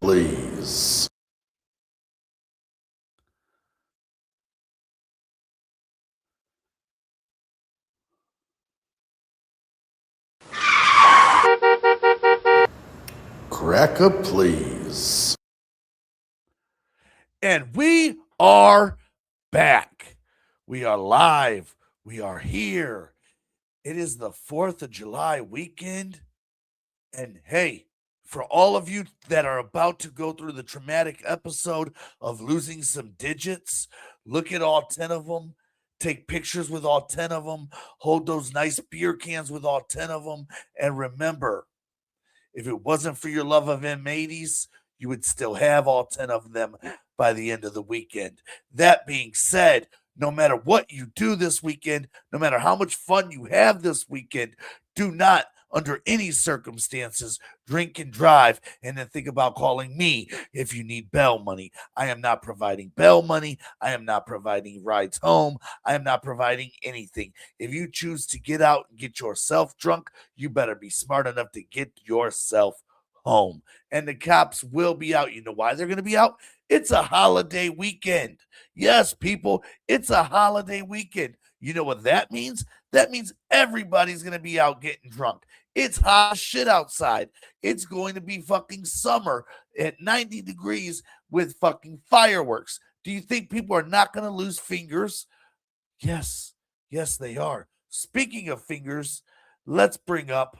please. Cracker, please. And we are back. We are live. We are here. It is the 4th of July weekend. And hey, for all of you that are about to go through the traumatic episode of losing some digits, look at all 10 of them. Take pictures with all 10 of them. Hold those nice beer cans with all 10 of them. And remember, if it wasn't for your love of M80s, you would still have all 10 of them by the end of the weekend. That being said, no matter what you do this weekend, no matter how much fun you have this weekend, do not, under any circumstances, drink and drive and then think about calling me if you need bail money. I am not providing bail money. I am not providing rides home. I am not providing anything. If you choose to get out and get yourself drunk, you better be smart enough to get yourself home. And the cops will be out. You know why they're going to be out? It's a holiday weekend. Yes, people, it's a holiday weekend. You know what that means? That means everybody's going to be out getting drunk. It's hot shit outside. It's going to be fucking summer at 90 degrees with fucking fireworks. Do you think people are not going to lose fingers? Yes. Yes, they are. Speaking of fingers, let's bring up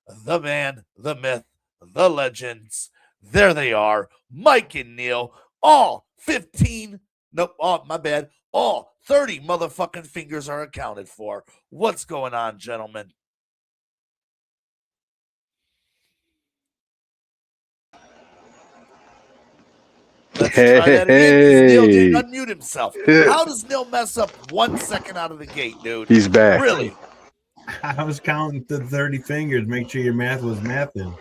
the man, the myth, the legends. There they are, Mike and Neil, all 15, nope, oh, my bad, all 30 motherfucking fingers are accounted for. What's going on, gentlemen? Let's try that again, because Neil didn't unmute himself. How does Neil mess up 1 second out of the gate, dude? He's back. Really? I was counting to 30 fingers. Make sure your math was mathing.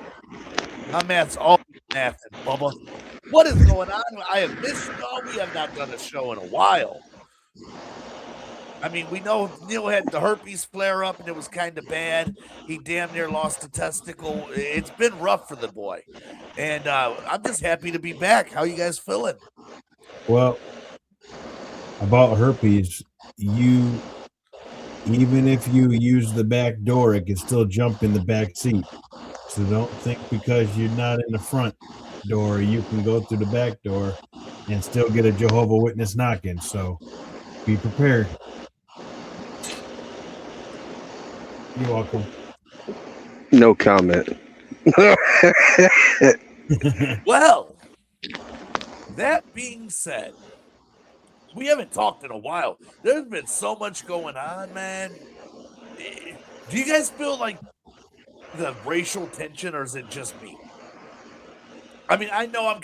My math's always mathing, Bubba. What is going on? I have missed y'all. We have not done a show in a while. I mean, we know Neil had the herpes flare up and it was kind of bad. He damn near lost a testicle. It's been rough for the boy. And I'm just happy to be back. How you guys feeling? Well, about herpes, even if you use the back door, it can still jump in the back seat. So don't think because you're not in the front door, you can go through the back door and still get a Jehovah's Witness knocking. So be prepared. You're welcome. No comment. Well, that being said, we haven't talked in a while. There's been so much going on, man. Do you guys feel like the racial tension, or is it just me? I mean, I know I'm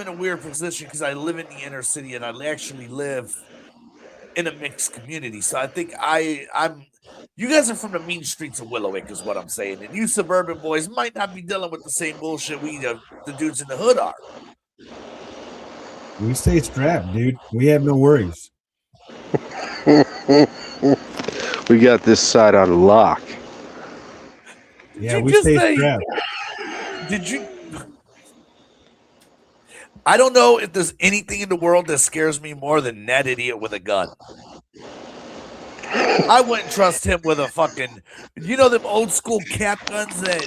in a weird position because I live in the inner city and I actually live in a mixed community. So I think I'm you guys are from the mean streets of Willowick is what I'm saying. And you suburban boys might not be dealing with the same bullshit the dudes in the hood are. We stay strapped, dude. We have no worries. We got this side on lock. Yeah, we stay strapped. Did you? I don't know if there's anything in the world that scares me more than that idiot with a gun. I wouldn't trust him with a fucking, them old school cap guns that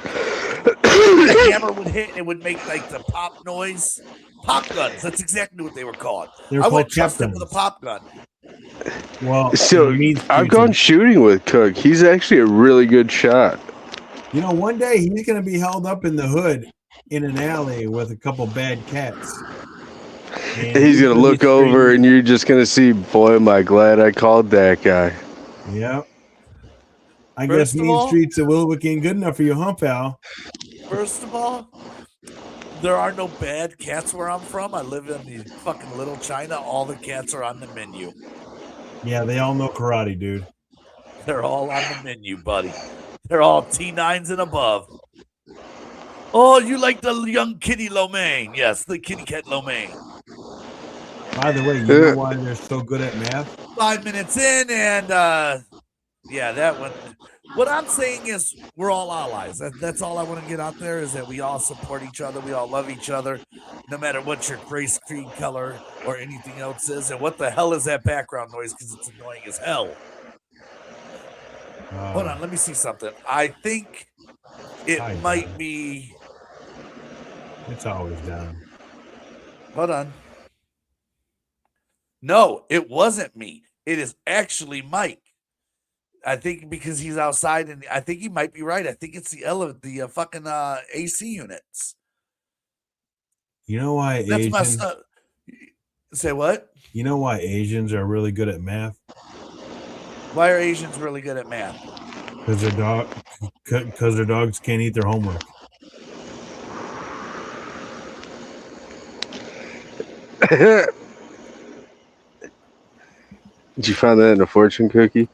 the hammer would hit and it would make like the pop noise. Pop guns. That's exactly what they were called. I wouldn't trust him with a pop gun. Well, so I've gone shooting with Cook. He's actually a really good shot. One day he's going to be held up in the hood in an alley with a couple bad cats. And he's going to look over and you're just going to see, boy, am I glad I called that guy. Yep. I guess mean streets of Willowick ain't good enough for you, huh, pal? First of all, there are no bad cats where I'm from. I live in the fucking Little China. All the cats are on the menu. Yeah, they all know karate, dude. They're all on the menu, buddy. They're all T9s and above. Oh, you like the young kitty lo mein. Yes, the kitty cat lo mein. By the way, you know why they're so good at math? 5 minutes in and, yeah, that one. What I'm saying is we're all allies. That's all I want to get out there is that we all support each other. We all love each other, no matter what your race, creed, color, or anything else is. And what the hell is that background noise? Because it's annoying as hell. Hold on, let me see something. I think it might be. It's always down. Hold on. No, it wasn't me. It is actually Mike. I think because he's outside, and I think he might be right. I think it's the fucking AC units. You know why That's my Asians? stuff. Say what? You know why Asians are really good at math? Why are Asians really good at math? Because their dogs can't eat their homework. Did you find that in a fortune cookie?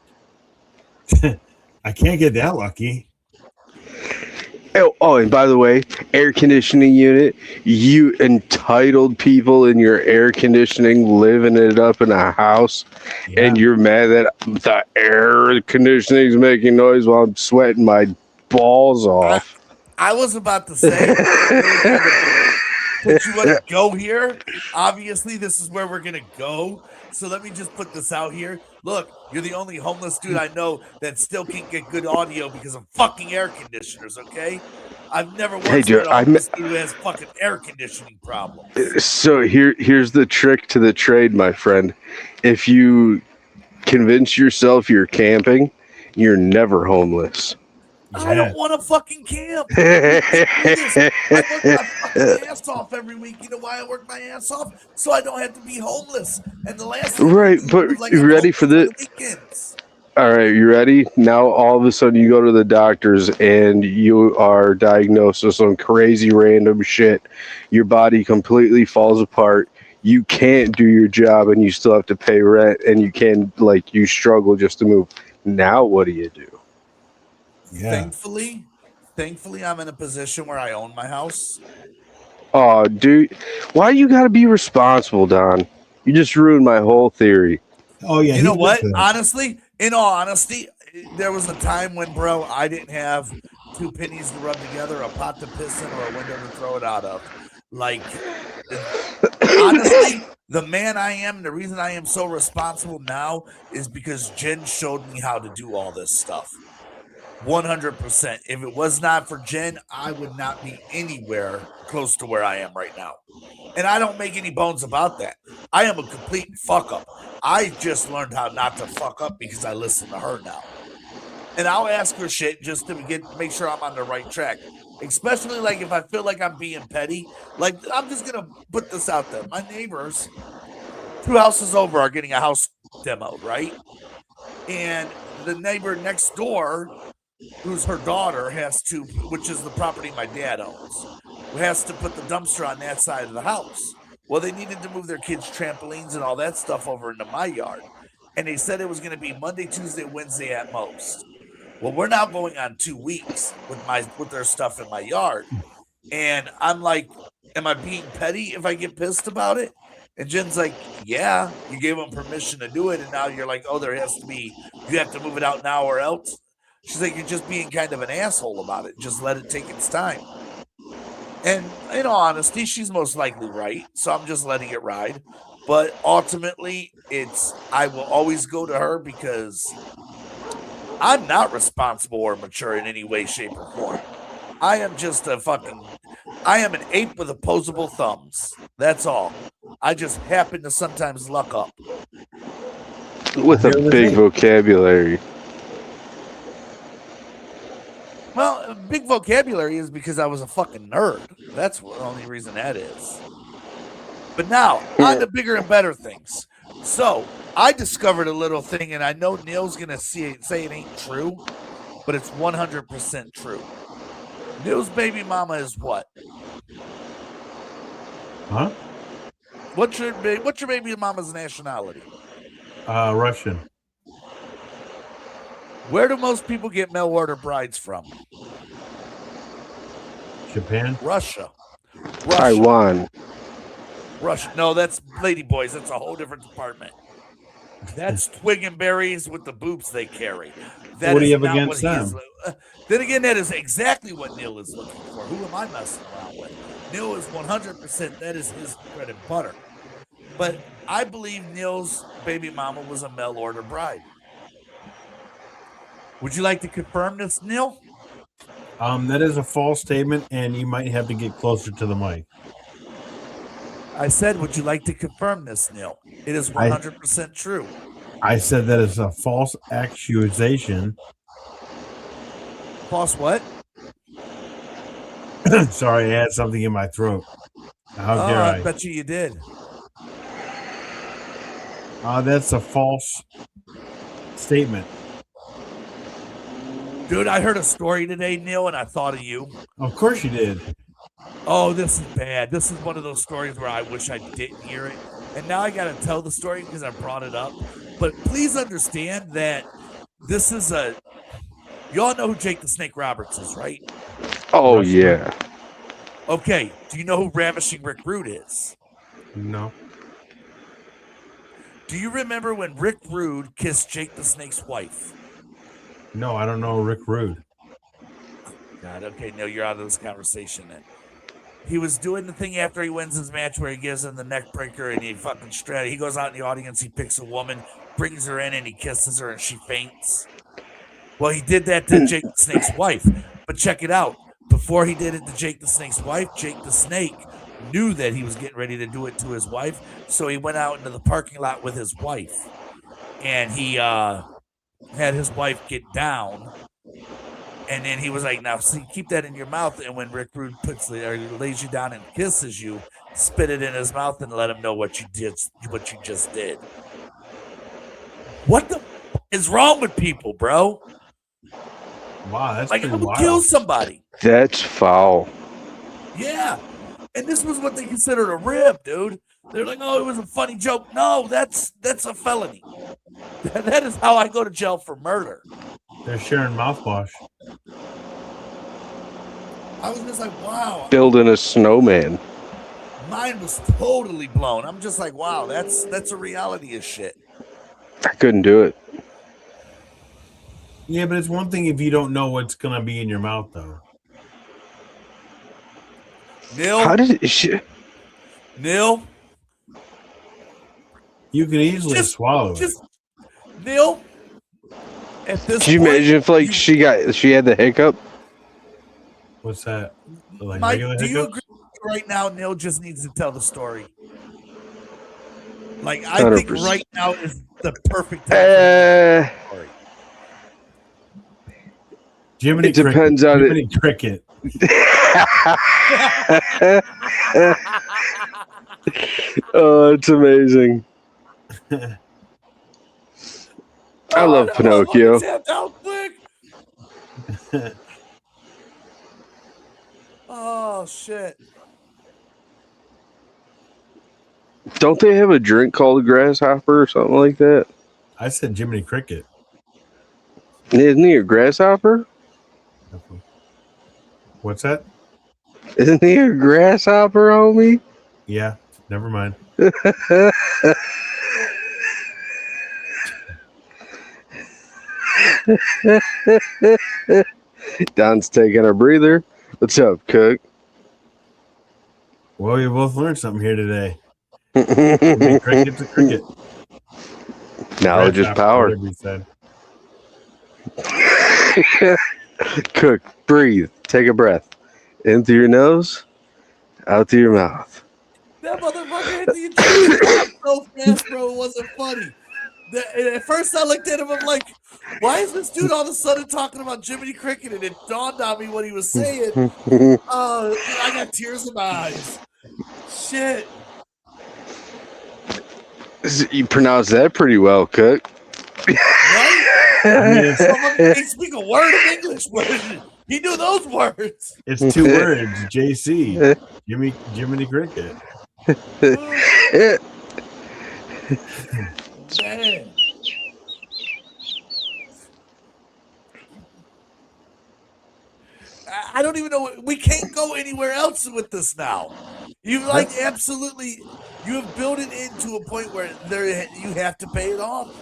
I can't get that lucky. Oh, and by the way, air conditioning unit, you entitled people in your air conditioning living it up in a house, and you're mad that the air conditioning is making noise while I'm sweating my balls off. I was about to say, since you want to go here, obviously this is where we're going to go. So let me just put this out here. Look, you're the only homeless dude I know that still can't get good audio because of fucking air conditioners, okay? I've never once heard a homeless dude who has fucking air conditioning problems. So here's the trick to the trade, my friend. If you convince yourself you're camping, you're never homeless. I don't want to fucking camp. I work my fucking ass off every week. You know why I work my ass off? So I don't have to be homeless. And the last thing but you ready for this? All right, you ready? Now all of a sudden you go to the doctors and you are diagnosed with some crazy random shit. Your body completely falls apart. You can't do your job and you still have to pay rent and you struggle just to move. Now what do you do? Yeah. Thankfully, I'm in a position where I own my house. Oh, dude, why you gotta be responsible, Don? You just ruined my whole theory. Oh yeah, you know what? Honestly, in all honesty, there was a time when, bro, I didn't have 2 pennies to rub together, a pot to piss in, or a window to throw it out of. Like, honestly, the man I am, the reason I am so responsible now is because Jen showed me how to do all this stuff. 100%. If it was not for Jen, I would not be anywhere close to where I am right now. And I don't make any bones about that. I am a complete fuck up. I just learned how not to fuck up because I listen to her now. And I'll ask her shit just to make sure I'm on the right track. Especially like if I feel like I'm being petty. Like, I'm just going to put this out there. My neighbors, 2 houses over, are getting a house demoed, right? And the neighbor next door, who's her daughter, has to, which is the property my dad owns, has to put the dumpster on that side of the house. Well, they needed to move their kids' trampolines and all that stuff over into my yard. And they said it was going to be Monday, Tuesday, Wednesday at most. Well, we're now going on 2 weeks with their stuff in my yard. And I'm like, am I being petty if I get pissed about it? And Jen's like, yeah, you gave them permission to do it. And now you're like, oh, you have to move it out now or else. She's like, you're just being kind of an asshole about it. Just let it take its time. And in all honesty, she's most likely right. So I'm just letting it ride. But ultimately, I will always go to her because I'm not responsible or mature in any way, shape, or form. I am just I am an ape with opposable thumbs. That's all. I just happen to sometimes luck up. With a big vocabulary. Well, big vocabulary is because I was a fucking nerd. That's the only reason that is. But now, on to bigger and better things. So, I discovered a little thing, and I know Neil's going to say it ain't true, but it's 100% true. Neil's baby mama is what? Huh? What's your baby mama's nationality? Russian. Where do most people get mail order brides from? Japan? Russia. Taiwan. Russia. No, that's ladyboys. That's a whole different department. That's twig and berries with the boobs they carry. That What do is you have not against what he is. them? Then again, that is exactly what Neil is looking for. Who am I messing around with? Neil is 100%. That is his bread and butter. But I believe Neil's baby mama was a mail order bride. Would you like to confirm this, Neil? That is a false statement, and you might have to get closer to the mic. I said, would you like to confirm this, Neil? It is 100% true. I said that is a false accusation. False what? Sorry, I had something in my throat. How dare I I? bet you did. That's a false statement. Dude, I heard a story today, Neil, and I thought of you. Of course you did. Oh, this is bad. This is one of those stories where I wish I didn't hear it. And now I got to tell the story because I brought it up. But please understand that this is a... You all know who Jake the Snake Roberts is, right? Oh, yeah. Okay. Do you know who Ravishing Rick Rude is? No. Do you remember when Rick Rude kissed Jake the Snake's wife? No, I don't know Rick Rude. God, okay, Neil, you're out of this conversation then. He was doing the thing after he wins his match where he gives him the neck breaker and he fucking he goes out in the audience, he picks a woman, brings her in, and he kisses her and she faints. Well, he did that to Jake the Snake's wife. But check it out. Before he did it to Jake the Snake's wife, Jake the Snake knew that he was getting ready to do it to his wife, so he went out into the parking lot with his wife. And he had his wife get down. And then he was like, now, see, keep that in your mouth. And when Rick Rude lays you down and kisses you, spit it in his mouth and let him know what you just did. What the is wrong with people, bro? Wow, that's like, I pretty would wild. kill somebody. That's foul. Yeah. And this was what they considered a rib, dude. They're like, oh, it was a funny joke. No, that's a felony. That is how I go to jail for murder. They're sharing mouthwash. I was just like, wow. Building a snowman. Mine was totally blown. I'm just like, wow, that's a reality of shit. I couldn't do it. Yeah, but it's one thing if you don't know what's gonna be in your mouth, though. Neil? How did it... Neil? You can easily swallow it. Neil? At this Could you point, imagine if, like, she had the hiccup? What's that? Like Mike, regular do you hiccups? agree right now Neil just needs to tell the story? Like, I think 100%. right now is the perfect time for the story. Jiminy It depends Cricket. on it. Jiminy Cricket. Oh, it's amazing. I love Pinocchio. Down quick. Oh, shit. Don't they have a drink called a grasshopper or something like that? I said Jiminy Cricket. Isn't he a grasshopper? What's that? Isn't he a grasshopper, homie? Yeah, never mind. Don's taking a breather. What's up, Cook? Well, you both learned something here today. Jiminy Cricket's a cricket. Knowledge is Grasshopper, power. whatever you said. Cook, breathe. Take a breath. In through your nose, out through your mouth. That motherfucker hit the injection so fast, bro. It wasn't funny. At first, I looked at him. I'm like, why is this dude all of a sudden talking about Jiminy Cricket? And it dawned on me what he was saying. I got tears in my eyes. Shit. You pronounce that pretty well, Cook. Right? I mean, Someone can speak a word of English. He knew those words. it's 2 words. JC. Jiminy Cricket. Man. I don't even know. We can't go anywhere else with this now. You absolutely. You have built it into a point where you have to pay it off.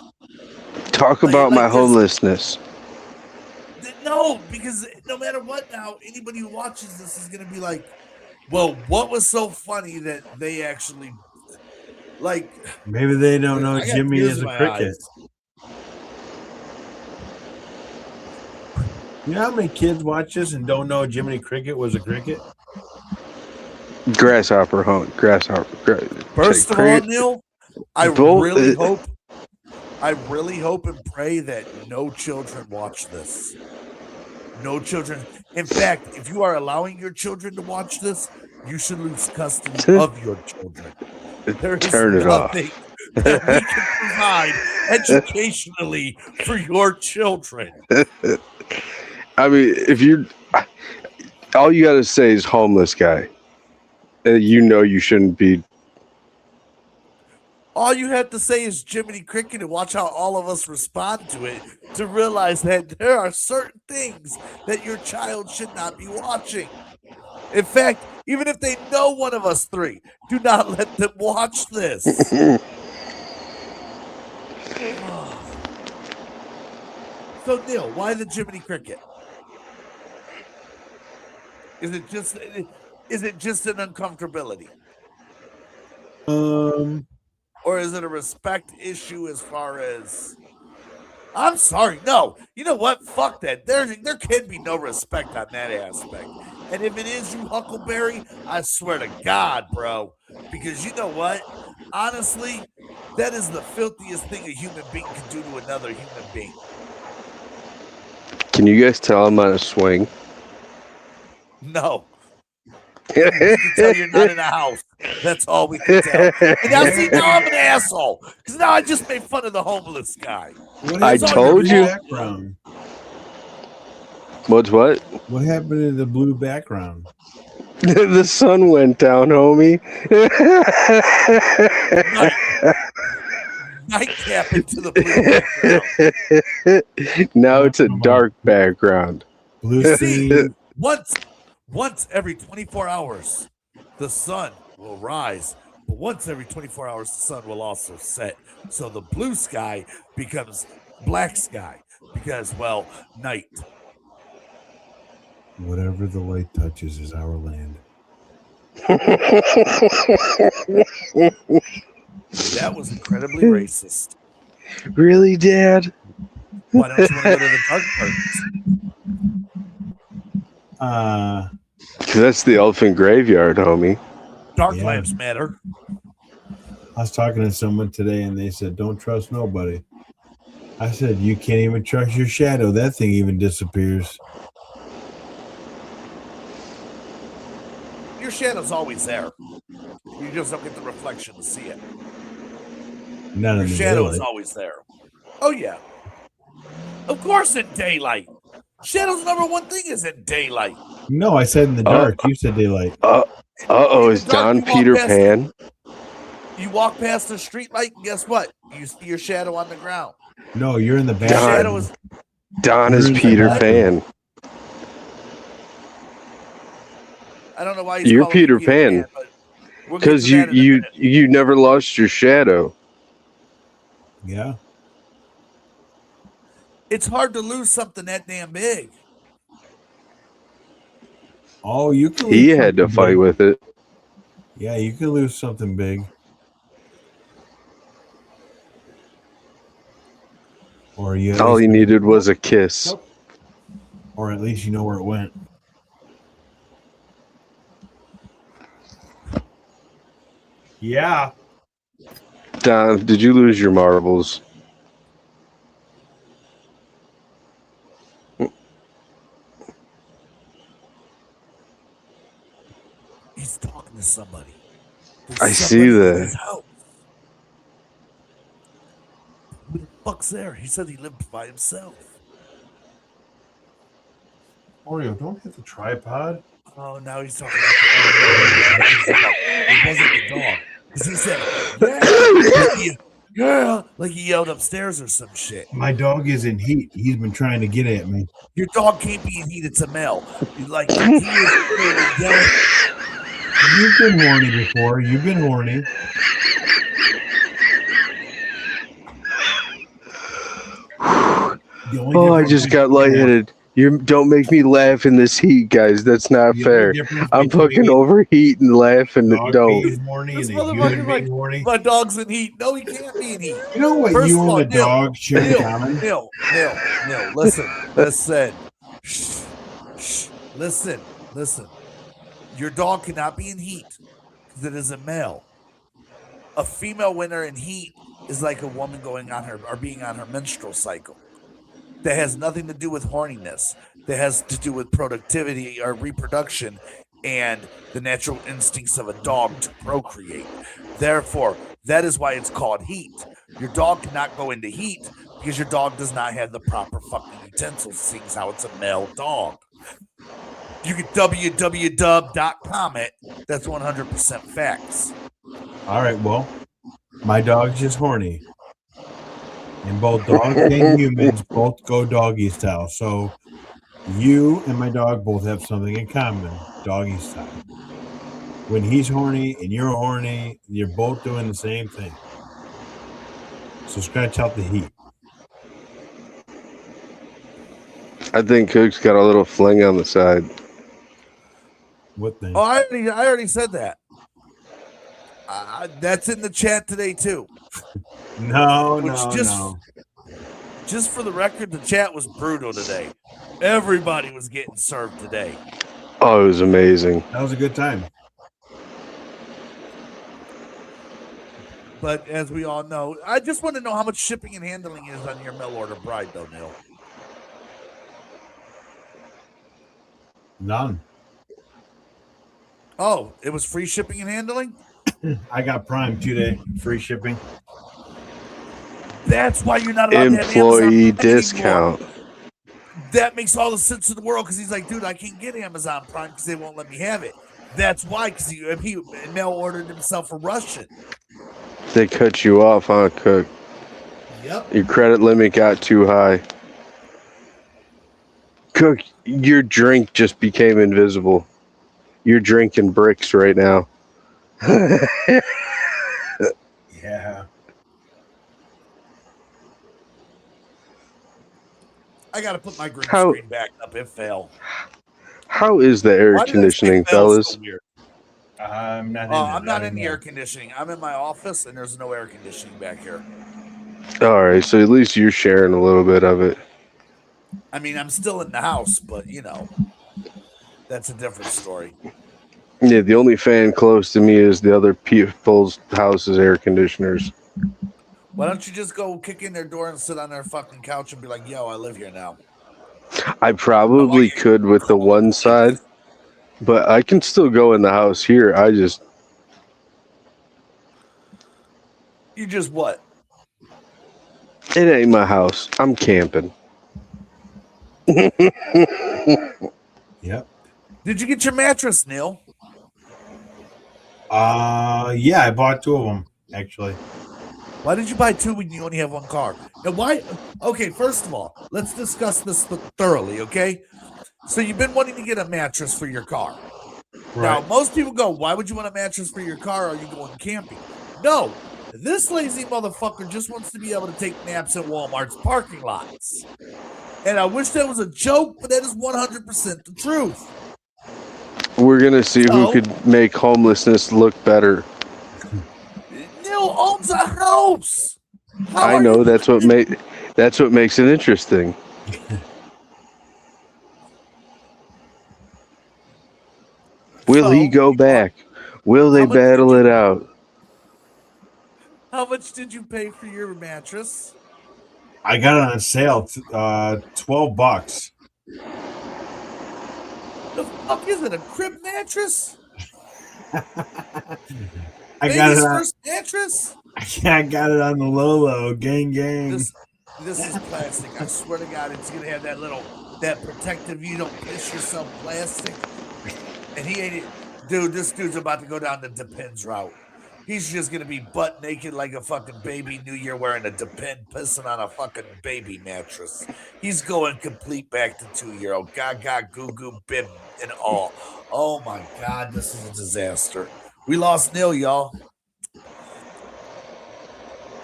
Talk about my homelessness. No, because no matter what now, anybody who watches this is going to be like, well, what was so funny that they actually, like... Maybe they don't know I got Jimmy tears is in a my cricket. eyes. You know how many kids watch this and don't know Jiminy Cricket was a cricket? Grasshopper hunt. Grasshopper. First of all, Neil, I Both- really hope and pray that no children watch this. No children. In fact, if you are allowing your children to watch this, you should lose custody of your children. There is Turn it off. nothing that we can provide educationally for your children. I mean, if you, all you got to say is homeless guy. You know you shouldn't be. All you have to say is Jiminy Cricket and watch how all of us respond to it to realize that there are certain things that your child should not be watching. In fact, even if they know one of us three, do not let them watch this. So, Neil, why the Jiminy Cricket? Is it just an uncomfortability? Or is it a respect issue as far as... I'm sorry, no. You know what? Fuck that. There can be no respect on that aspect. And if it is you, Huckleberry, I swear to God, bro. Because you know what? Honestly, that is the filthiest thing a human being can do to another human being. Can you guys tell I'm on a swing? No. We can tell you're not in a house. That's all we can tell. And now, see, now I'm an asshole. Because now I just made fun of the homeless guy. I told you. Background? What's what? What happened to the blue background? The sun went down, homie. Nightcap into the blue background. Now it's a dark background. Blue See, scene. once every 24 hours, the sun will rise. But once every 24 hours, the sun will also set. So the blue sky becomes black sky because, well, night. Whatever the light touches is our land. That was incredibly racist. Really, Dad? Why don't you want to go to the dark parts? 'Cause that's the elephant graveyard, homie. Dark Yeah. lives matter. I was talking to someone today and they said, don't trust nobody. I said, you can't even trust your shadow. That thing even disappears. Your shadow's always there. You just don't get the reflection to see it. Not Your in the shadow is daylight. always there. Oh, yeah. Of course in daylight. Shadow's number one thing is in daylight. No, I said in the dark. You said daylight. Uh-oh, In is the dark, Don you walk Peter past Pan? You walk past the street light, and guess what? You see your shadow on the ground. No, you're in the Your God. background. shadow is... Don is You're in the Peter bathroom. Pan. I don't know why he's You're calling me Peter Pan. but we'll get Because to that in a minute. you never lost your shadow. Yeah. It's hard to lose something that damn big. Oh, you can He lose had to something fight big. with it. Yeah, you can lose something big. Or you. All he needed was a kiss. Or at least you know where it went. Yeah. Don, did you lose your marbles? He's talking to somebody. I There's see somebody in that. his house. Who the fuck's there? He said he lived by himself. Oreo, don't hit the tripod. Oh, now he's talking about it wasn't the dog. Because he said, yeah, like he yelled upstairs or some shit. My dog is in heat. He's been trying to get at me. Your dog can't be in heat, it's a male. Like, he is yelling. You've been horny before. You've been horny. Oh, I just got lightheaded. You don't make me laugh in this heat, guys. That's not The only fair. difference I'm between fucking overheating, laughing. dog Don't. being horny This and a human motherfucker's being like, horny. my dog's in heat. No, he can't be in heat. You know what First you of all, and the dog share in common? Neil, listen. Shh. Listen. Your dog cannot be in heat because it is a male. A female when they're in heat is like a woman going on her or being on her menstrual cycle. That has nothing to do with horniness. That has to do with productivity or reproduction and the natural instincts of a dog to procreate. Therefore, that is why it's called heat. Your dog cannot go into heat because your dog does not have the proper fucking utensils, seeing how it's a male dog. You can www.com it. That's 100% facts. All right, well, my dog's just horny. And both dogs and humans both go doggy style. So you and my dog both have something in common, doggy style. When he's horny and you're horny, you're both doing the same thing. So scratch out the heat. I think Cook's got a little fling on the side. What thing? Oh, I already said that. That's in the chat today too. No. Just for the record, the chat was brutal today. Everybody was getting served today. Oh, it was amazing. That was a good time. But as we all know, I just want to know how much shipping and handling is on your mail order bride, though, Neil. None. Oh, it was free shipping and handling? I got Prime 2-day free shipping. That's why you're not allowed to have Employee Amazon Prime discount. anymore. That makes all the sense in the world because he's like, dude, I can't get Amazon Prime because they won't let me have it. That's why, because he mail ordered himself a Russian. They cut you off, huh, Cook? Yep. Your credit limit got too high. Cook, your drink just became invisible. You're drinking bricks right now. Yeah. I got to put my green screen back up. It failed. How is the air conditioning, fellas? So weird? I'm not. I'm not in the air conditioning. I'm in my office, and there's no air conditioning back here. All right, so at least you're sharing a little bit of it. I mean, I'm still in the house, but you know, that's a different story. Yeah, the only fan close to me is the other people's house's air conditioners. Why don't you just go kick in their door and sit on their fucking couch and be like, yo, I live here now? I probably could with the one side, but I can still go in the house here. You just what? It ain't my house. I'm camping. Yep. Did you get your mattress, Neil? Yeah, I bought 2 of them actually. Why did you buy 2 when you only have 1 car? And why? Okay, first of all, let's discuss this thoroughly, okay? So you've been wanting to get a mattress for your car. Right. Now, most people go, why would you want a mattress for your car? Are you going camping? No, this lazy motherfucker just wants to be able to take naps at Walmart's parking lots. And I wish that was a joke, but that is 100% the truth. We're going to see who could make homelessness look better. Neil owns a house. I know, that's what makes it interesting. Will he go back? Will they battle it out? How much did you pay for your mattress? I got it on sale, $12. The fuck is it? A crib mattress? I got it on, first mattress? I got it on the Lolo, gang. This is plastic. I swear to God, it's gonna have that protective, you don't piss yourself plastic. And he ain't it. Dude, this dude's about to go down the Depends route. He's just gonna be butt naked like a fucking baby New Year wearing a Depend, pissing on a fucking baby mattress. He's going complete back to 2-year-old. Gaga, goo goo, bib, and all. Oh my God, this is a disaster. We lost Neil, y'all.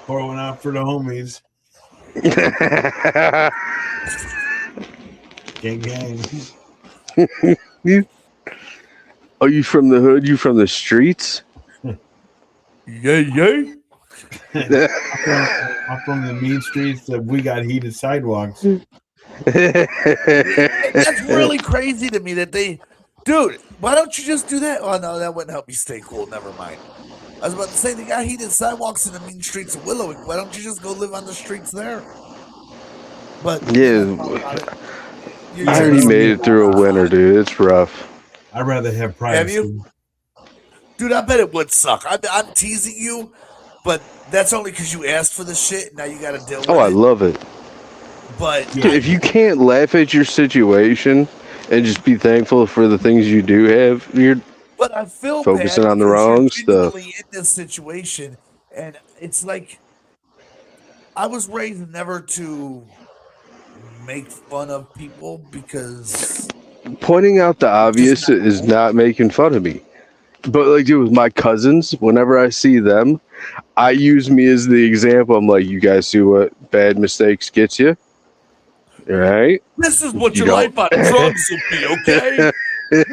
Pour one out for the homies. Gang, gang. Are you from the hood? You from the streets? Yay. I'm from the mean streets that we got heated sidewalks. That's really crazy to me that dude, why don't you just do that? Oh no, that wouldn't help me stay cool. Never mind. I was about to say they got heated sidewalks in the mean streets of Willow. Why don't you just go live on the streets there? But Yeah, I already made it through a winter, dude. It's rough. I'd rather have privacy. Have you? Dude, I bet it would suck. I'm teasing you, but that's only because you asked for the shit. And now you got to deal with it. Oh, I love it. But Dude, if you can't laugh at your situation and just be thankful for the things you do have, you're But I feel focusing bad on the because wrong you're stuff. genuinely in this situation, and it's like I was raised never to make fun of people because Pointing out the obvious is not making fun of me. But like, dude, with my cousins, whenever I see them, I use me as the example. I'm like, you guys see what bad mistakes gets you, right? this is what You your don't- life on drugs will be. Okay,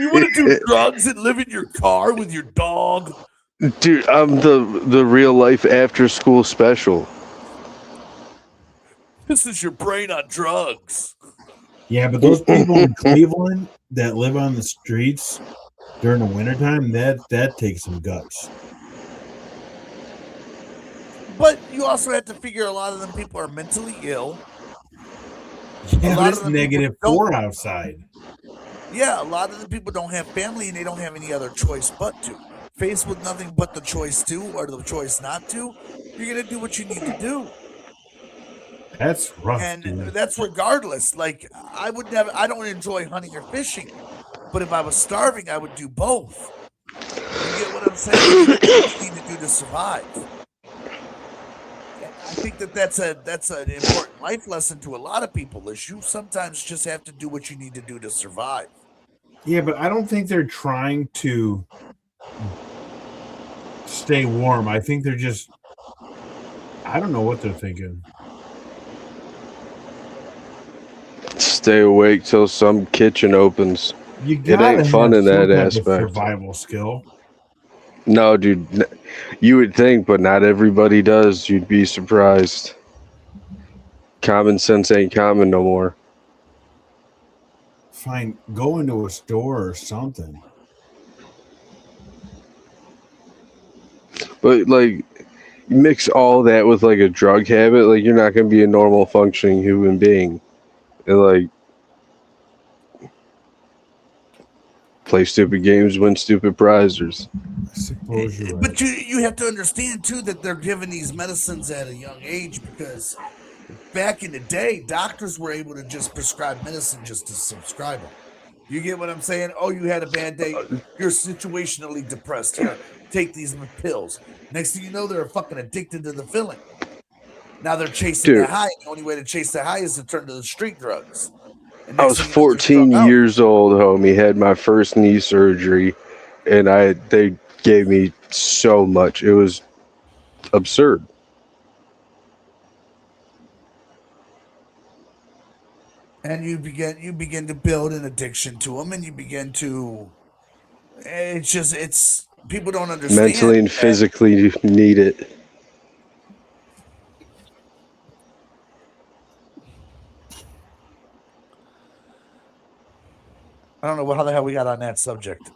you want to do drugs and live in your car with your dog? Dude, I'm the real life after school special. This is your brain on drugs. Yeah, but those people in Cleveland that live on the streets during the wintertime, that takes some guts. But you also have to figure a lot of them people are mentally ill. Yeah, lot but of it's them negative don't- 4 outside. Yeah, a lot of the people don't have family and they don't have any other choice but to. Faced with nothing but the choice to or the choice not to, you're gonna do what you need to do. That's rough, And dude. that's regardless. Like I don't enjoy hunting or fishing, but if I was starving, I would do both. You get what I'm saying? You do what you need to do to survive. I think that's an important life lesson to a lot of people. Is you sometimes just have to do what you need to do to survive. Yeah, but I don't think they're trying to stay warm. I think they're just, I don't know what they're thinking. Stay awake till some kitchen opens. You It gotta ain't fun have in that some type of aspect. survival skill. No, dude, you would think, but not everybody does. You'd be surprised. Common sense ain't common no more. Fine, go into a store or something. But like, you mix all that with like a drug habit, like you're not gonna be a normal functioning human being. And like, play stupid games, win stupid prizes. I suppose you're right. But you have to understand too that they're giving these medicines at a young age because back in the day, doctors were able to just prescribe medicine just to subscribe them. You get what I'm saying? Oh, you had a bad day. You're situationally depressed. Here, take these pills. Next thing you know, they're fucking addicted to the feeling. Now they're chasing Dude. the high. The only way to chase the high is to turn to the street drugs. And I next was thing you know, they're 14 strung out. years old, homie. Had my first knee surgery, and they gave me so much. It was absurd. And you begin to build an addiction to them, and you begin to. It's people don't understand. Mentally and that- physically need it. I don't know how the hell we got on that subject.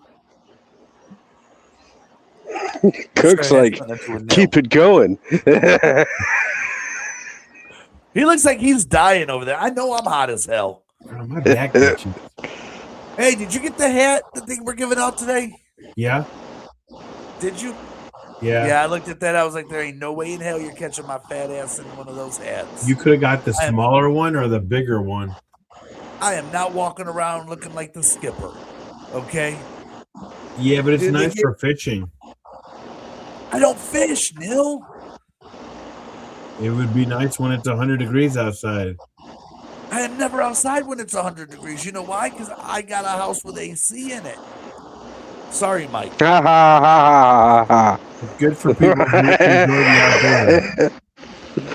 Cook's Sorry, like, I turned into a nil. keep it going. He looks like he's dying over there. I know I'm hot as hell. Oh, my back itchy. Hey, did you get the hat? The thing we're giving out today? Yeah, Did you? yeah. Yeah, I looked at that. I was like, there ain't no way in hell you're catching my fat ass in one of those hats. You could have got the I am- smaller one or the bigger one. I am not walking around looking like the skipper. Okay? Yeah, but it's Dude, they nice get- for fishing. I don't fish, Neil. It would be nice when it's 100 degrees outside. I am never outside when it's 100 degrees. You know why? Because I got a house with AC in it. Sorry, Mike. Ha ha ha ha It's good for people who enjoy the outdoors. ha.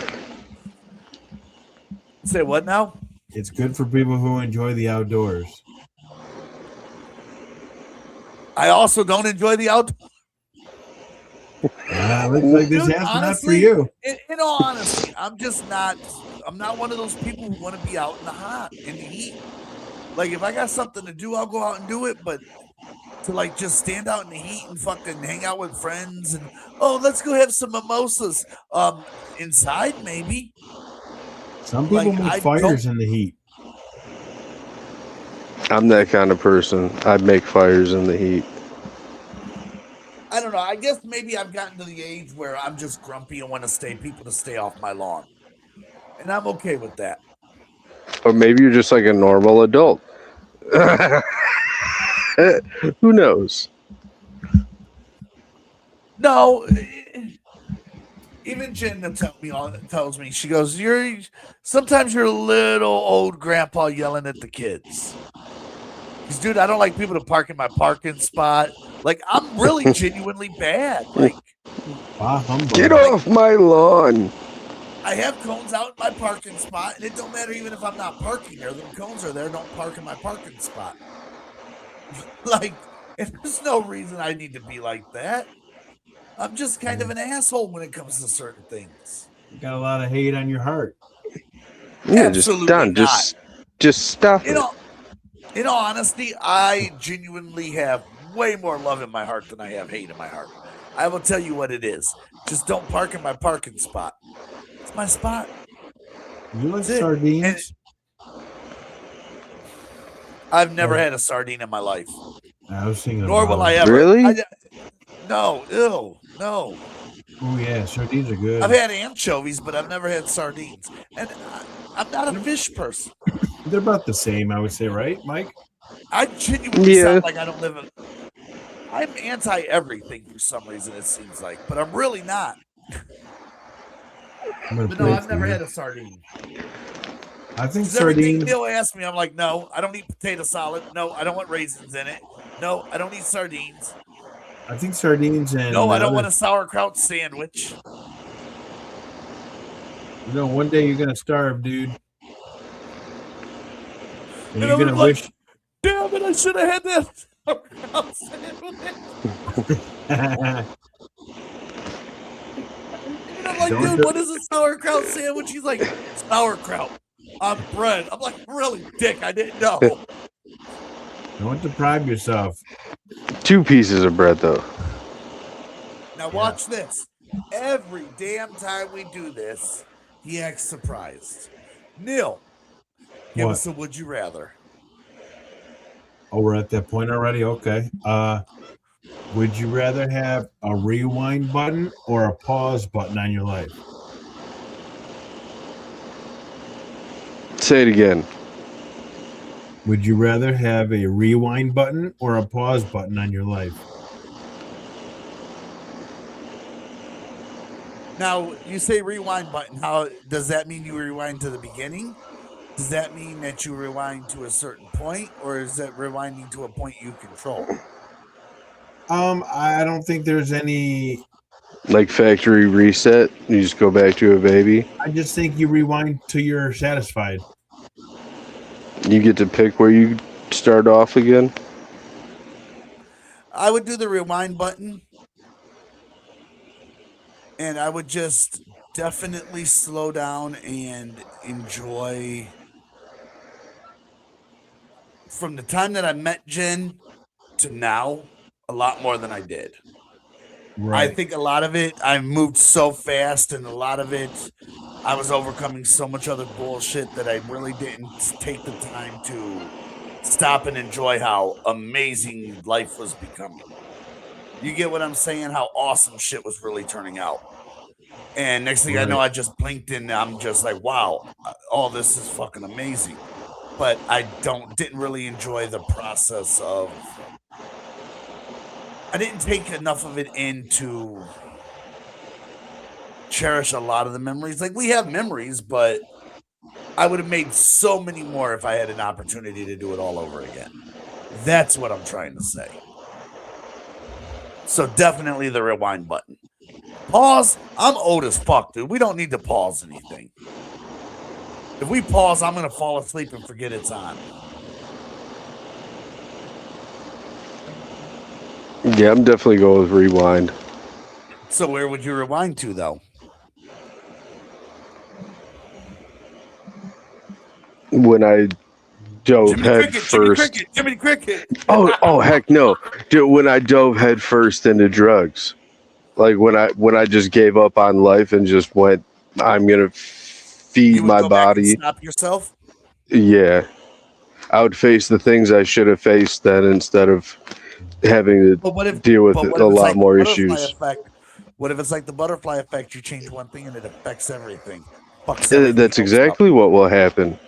Say what now? It's good for people who enjoy the outdoors. I also don't enjoy the outdoors. Looks like this Dude, has not for honestly, you. in all honesty, I'm not one of those people who want to be out in the hot, in the heat. Like, if I got something to do, I'll go out and do it. But to like just stand out in the heat and fucking hang out with friends and let's go have some mimosas. Inside maybe. Some people Like, make I fires don't- in the heat. I'm that kind of person. I'd make fires in the heat. I don't know. I guess maybe I've gotten to the age where I'm just grumpy and want people to stay off my lawn. And I'm okay with that. Or maybe you're just like a normal adult. Who knows? No, even Jen tells me, she goes, sometimes you're a little old grandpa yelling at the kids. Because, dude, I don't like people to park in my parking spot. Like, I'm really genuinely bad. Like, get off my lawn. I have cones out in my parking spot, and it don't matter even if I'm not parking there. The cones are there. Don't park in my parking spot. Like, and there's no reason I need to be like that. I'm just kind of an asshole when it comes to certain things. You got a lot of hate on your heart. Yeah, Absolutely just done. not. Just stop it. In all honesty, I genuinely have way more love in my heart than I have hate in my heart. I will tell you what it is. Just don't park in my parking spot. It's my spot. You like That's it. sardines? I've never had a sardine in my life. I was thinking Nor about will I it. ever. Really? No, ew, no. Oh yeah, sardines are good. I've had anchovies, but I've never had sardines. And I'm not a fish person. They're about the same, I would say, right, Mike? I genuinely Yeah. sound like I don't live in. I'm anti everything for some reason, it seems like, but I'm really not. I'm gonna But no, pray I've for never you. had a sardine. I think Because everything sardines. Neil asks me, I'm like, no, I don't eat potato salad. No, I don't want raisins in it. No, I don't eat sardines. I think sardines and No, I don't other- want a sauerkraut sandwich. You know, one day you're gonna starve, dude. And And you're I gonna was like, wish. damn it, I should have had that sauerkraut sandwich. And I'm like, Don't dude, do- what is a sauerkraut sandwich? He's like, sauerkraut on bread. I'm like, really, dick, I didn't know. Don't deprive yourself. 2 pieces of bread, though. Now watch this. Every damn time we do this, he acts surprised. Neil, give What? us a would you rather. Oh, we're at that point already. Okay. Would you rather have a rewind button or a pause button on your life? Say it again. Would you rather have a rewind button or a pause button on your life? Now, you say rewind button. How does that mean you rewind to the beginning? Does that mean that you rewind to a certain point, or is that rewinding to a point you control? I don't think there's any. Like factory reset. You just go back to a baby. I just think you rewind till you're satisfied. You get to pick where you start off again. I would do the rewind button, and I would just definitely slow down and enjoy from the time that I met Jen to now a lot more than I did. Right. I think a lot of it, I moved so fast, and a lot of it, I was overcoming so much other bullshit that I really didn't take the time to stop and enjoy how amazing life was becoming. You get what I'm saying? How awesome shit was really turning out. And next thing I know, I just blinked and I'm just like, wow, all this is fucking amazing. But I didn't really enjoy the process of. I didn't take enough of it in to cherish a lot of the memories. Like, we have memories, but I would have made so many more if I had an opportunity to do it all over again. That's what I'm trying to say. So definitely the rewind button. Pause. I'm old as fuck, dude. We don't need to pause anything. If we pause, I'm gonna fall asleep and forget it's on. Yeah, I'm definitely going with rewind. So where would you rewind to, though? When I dove head first. Jiminy Cricket. Oh, heck no. Dude, when I dove head first into drugs. Like when I just gave up on life and just went, I'm gonna feed You would my go back and body. stop yourself. Yeah. I would face the things I should have faced then instead of having to deal with a lot more issues. Effect? What if it's like the butterfly effect? You change one thing and it affects everything. Fucks everything That's else exactly up. what will happen.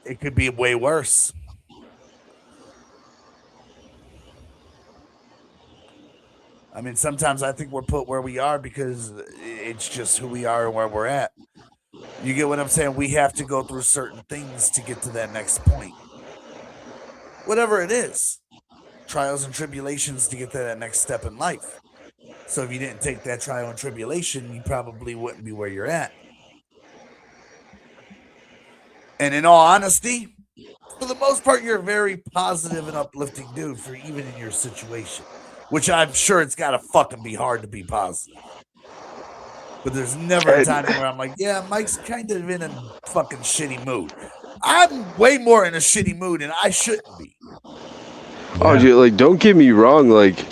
It could be way worse. I mean, sometimes I think we're put where we are because it's just who we are and where we're at. You get what I'm saying? We have to go through certain things to get to that next point. Whatever it is. Trials and tribulations to get to that next step in life. So if you didn't take that trial and tribulation, you probably wouldn't be where you're at. And in all honesty, for the most part, you're a very positive and uplifting dude for even in your situation, which I'm sure it's got to fucking be hard to be positive. But there's never a time where I'm like, yeah, Mike's kind of in a fucking shitty mood. I'm way more in a shitty mood and I shouldn't be. Oh, dude, like, don't get me wrong. Like,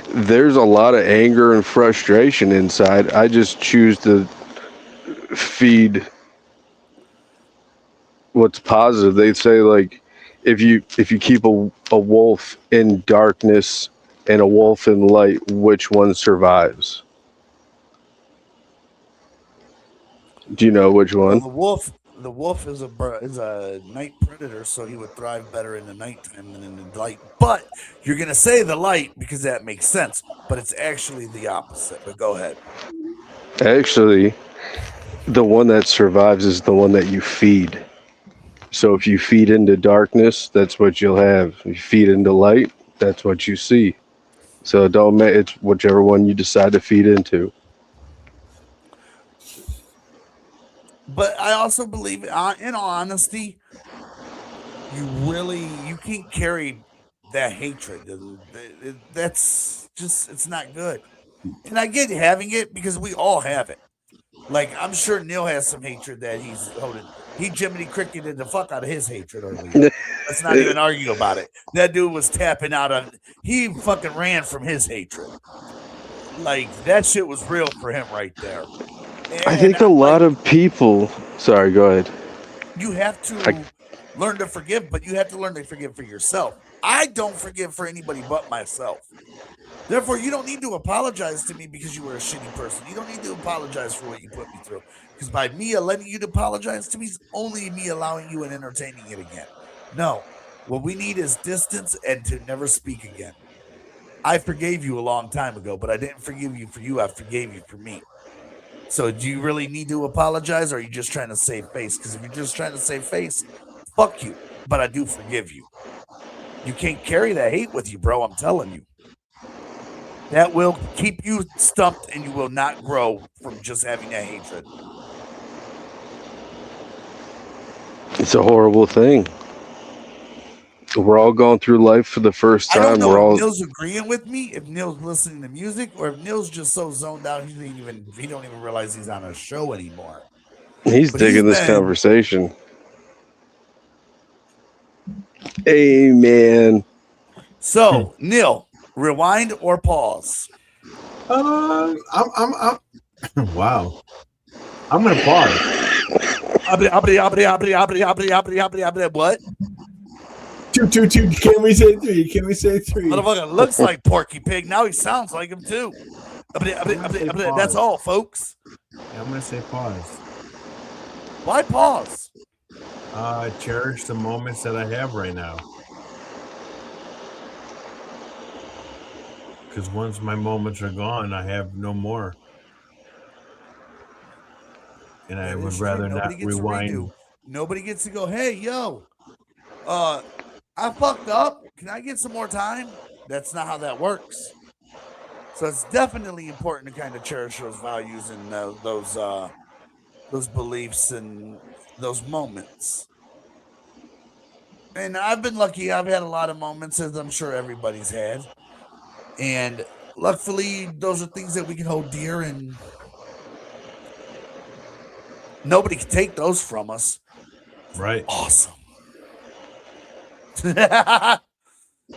there's a lot of anger and frustration inside. I just choose to feed what's positive. They say, like, if you keep a wolf in darkness and a wolf in light, which one survives? Do you know which one? Well, the wolf is a night predator, so he would thrive better in the nighttime than in the light. But you're gonna say the light because that makes sense, but it's actually the opposite. But go ahead. Actually, the one that survives is the one that you feed. So if you feed into darkness, that's what you'll have. If you feed into light, that's what you see. So it's whichever one you decide to feed into. But I also believe, in all honesty, you can't carry that hatred. That's just, it's not good. And I get having it because we all have it. Like, I'm sure Neil has some hatred that he's holding. He Jiminy Cricketed the fuck out of his hatred earlier. Let's not even argue about it. That dude was tapping out on. He fucking ran from his hatred. Like, that shit was real for him right there. And I think a lot of people. Sorry, go ahead. You have to learn to forgive, but you have to learn to forgive for yourself. I don't forgive for anybody but myself. Therefore, you don't need to apologize to me because you were a shitty person. You don't need to apologize for what you put me through. Because by me letting you to apologize to me is only me allowing you and entertaining it again. No. What we need is distance and to never speak again. I forgave you a long time ago, but I didn't forgive you for you. I forgave you for me. So do you really need to apologize, or are you just trying to save face? Because if you're just trying to save face, fuck you. But I do forgive you. You can't carry that hate with you, bro. I'm telling you. That will keep you stumped and you will not grow from just having that hatred. It's a horrible thing. We're all going through life for the first time. I don't know We're if all Neil's agreeing with me, if Neil's listening to music, or if Neil's just so zoned out he don't even realize he's on a show anymore. He's digging this conversation. Amen. So, Neil, rewind or pause? I'm wow. I'm gonna pause. What? Two. Can we say three? Motherfucker looks like Porky Pig. Now he sounds like him too. That's all, folks. Yeah, I'm gonna say pause. Why pause? Cherish the moments that I have right now. Because once my moments are gone, I have no more. And I would rather not rewind. Nobody gets to go, hey, yo, I fucked up. Can I get some more time? That's not how that works. So it's definitely important to kind of cherish those values and those those beliefs and those moments. And I've been lucky. I've had a lot of moments, as I'm sure everybody's had. And luckily, those are things that we can hold dear, and nobody can take those from us. Right. Awesome.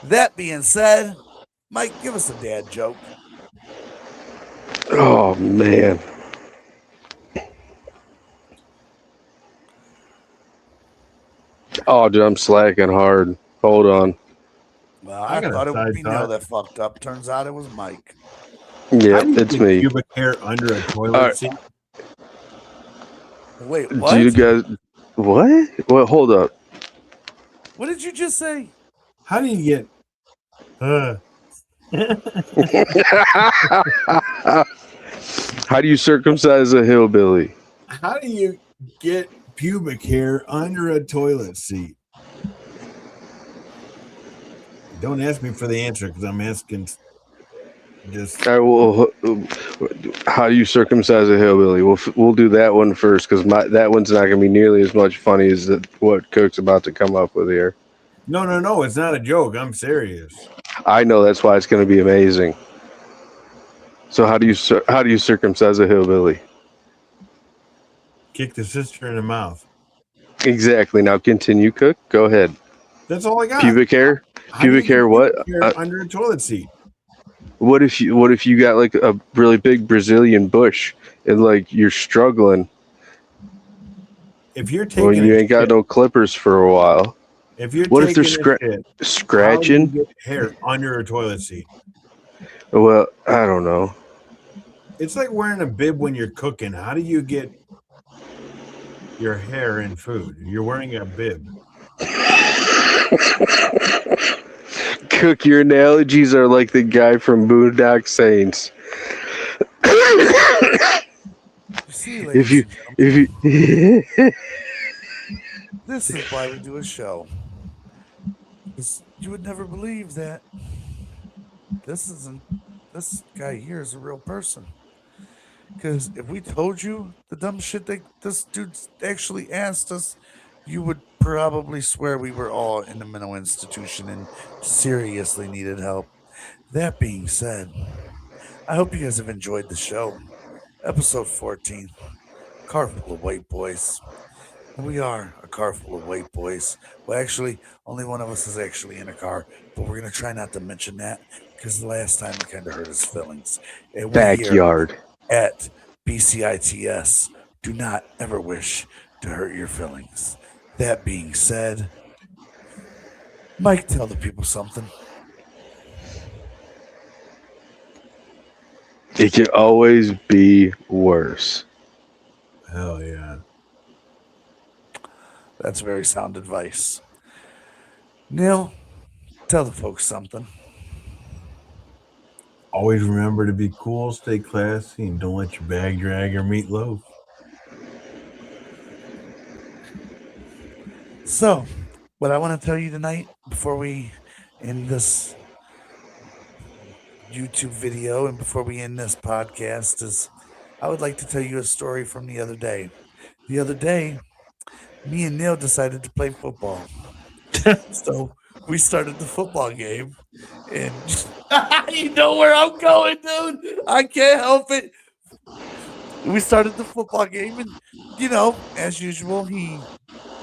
That being said, Mike, give us a dad joke. Oh man. Oh, dude, I'm slacking hard. Hold on. Well, I I got a thought it would side be Neil thought. that fucked up. Turns out it was Mike. Yeah, How do you it's get me. pubic hair under a toilet All right. seat? Wait, Do what? you guys? What? Well, hold up. What did you just say? How do you get? How do you circumcise a hillbilly? How do you get pubic hair under a toilet seat? Don't ask me for the answer because I'm asking. Just All right, well, how do you circumcise a hillbilly? We'll do that one first because that one's not going to be nearly as much funny as what Cook's about to come up with here. no. It's not a joke. I'm serious. I know that's why it's going to be amazing. So how do you circumcise a hillbilly? Kick the sister in the mouth. Exactly. Now continue, Cook. Go ahead. That's all I got. Pubic hair. How do you Pubic get hair. What? hair under a toilet seat? What if you got like a really big Brazilian bush and like you're struggling? If you're taking Well, you a ain't got shit, no clippers for a while. if you're What if taking they're a shit, how do you scratching? get hair under a toilet seat? Well, I don't know. It's like wearing a bib when you're cooking. How do you get your hair in food? You're wearing a bib. Cook, your analogies are like the guy from Boondock Saints. You see, If ladies you, and gentlemen, if you, this is why we do a show. 'Cause you would never believe that this guy here is a real person. Because if we told you the dumb shit that this dude actually asked us, you would probably swear we were all in a mental institution and seriously needed help. That being said, I hope you guys have enjoyed the show. Episode 14, Car Full of White Boys. And we are a car full of white boys. Well, actually, only one of us is actually in a car, but we're going to try not to mention that because the last time it kind of hurt his feelings. And we here backyard. at BCITS do not ever wish to hurt your feelings. That being said, Mike, tell the people something. It can always be worse. Hell yeah. That's very sound advice. Neil, tell the folks something. Always remember to be cool, stay classy, and don't let your bag drag your meatloaf. So, what I want to tell you tonight before we end this YouTube video and before we end this podcast is I would like to tell you a story from the other day. The other day, me and Neil decided to play football. So we started the football game, and you know where I'm going, dude. I can't help it. We started the football game, and you know, as usual, he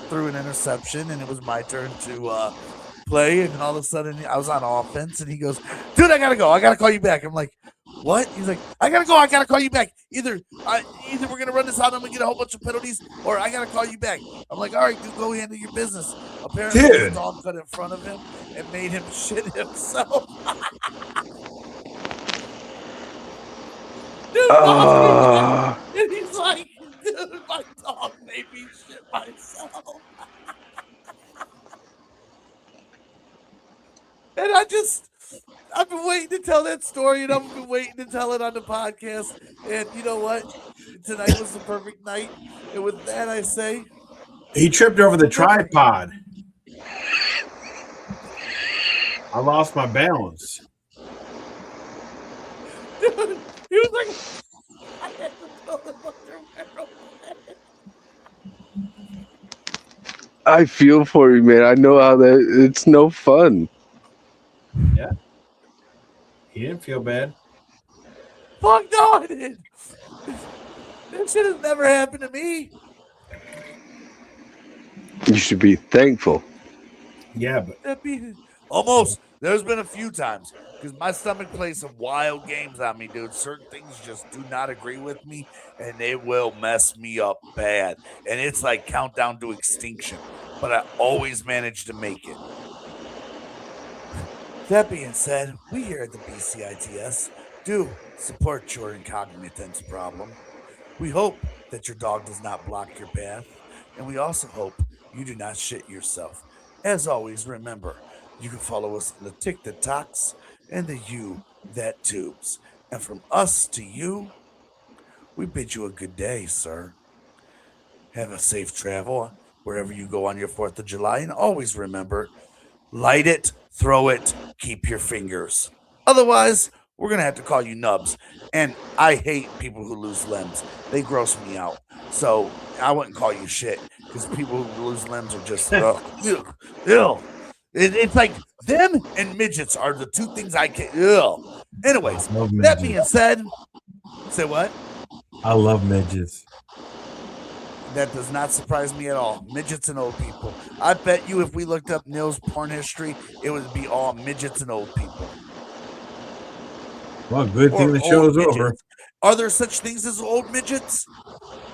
threw an interception, and it was my turn to play. And all of a sudden, I was on offense, and he goes, "Dude, I gotta go. I gotta call you back." I'm like, "What?" He's like, "I gotta go. I gotta call you back. Either we're gonna run this out, I'm gonna get a whole bunch of penalties, or I gotta call you back." I'm like, "All right, dude, go handle your business." Apparently, Dude. his dog got in front of him and made him shit himself. Dude, and he's like, "Dude, my dog made me shit myself." And I've been waiting to tell that story, and I've been waiting to tell it on the podcast. And you know what? Tonight was the perfect night. And with that, I say, He tripped over the tripod. I lost my balance. dude, he was like, I had to tell him what they're wearing. I feel for you, man. I know how that. It's no fun. He didn't feel bad. Fuck no, I didn't. That shit has never happened to me. You should be thankful. Yeah, but That be almost. There's been a few times because my stomach plays some wild games on me, dude. Certain things just do not agree with me, and they will mess me up bad. And it's like countdown to extinction. But I always manage to make it. That being said, we here at the BCITS do support your incognitance problem. We hope that your dog does not block your path, and we also hope you do not shit yourself. As always, remember, you can follow us on the Tick That Talks and the You That Tubes. And from us to you, we bid you a good day, sir. Have a safe travel wherever you go on your 4th of July, and always remember, light it, throw it, keep your fingers. Otherwise, we're going to have to call you Nubs. And I hate people who lose limbs. They gross me out. So I wouldn't call you shit because people who lose limbs are just, ew. It's like them and midgets are the two things I can't, ew. Anyways, I love that midgets. being said, say what? I love midgets. That does not surprise me at all. Midgets and old people. I bet you if we looked up Neil's porn history, it would be all midgets and old people. Well, good Or thing the old show's midgets. over. Are there such things as old midgets?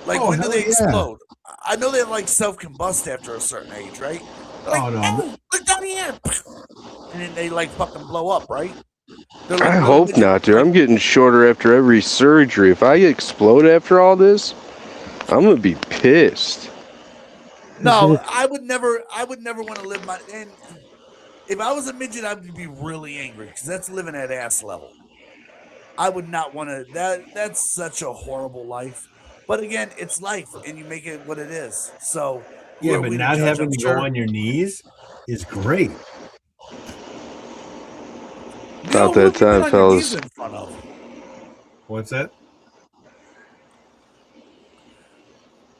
Like Oh, when do hell they yeah. explode? I know they like self-combust after a certain age, right? They're like, Oh, no. "Oh, look down here. And then they like fucking blow up, right? They're like I little hope midgets, not, dude. like- I'm getting shorter after every surgery. If I explode after all this, I'm gonna be pissed. No, I would never want to live my. And if I was a midget, I would be really angry because that's living at ass level. I would not want to. That's such a horrible life. But again, it's life, and you make it what it is. So who Yeah, are but we to not judge? having I'm to sure. go on your knees is great. Neil, About who that have you been time, on your fellas. knees in front of? What's that?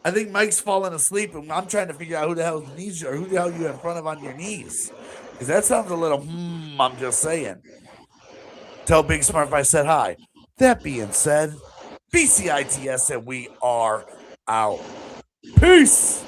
I think Mike's falling asleep, and I'm trying to figure out who the hell's knees or who the hell you in front of on your knees. Because that sounds a little. I'm just saying. Tell Big Smart if I said hi. That being said, BCITS, and we are out. Peace.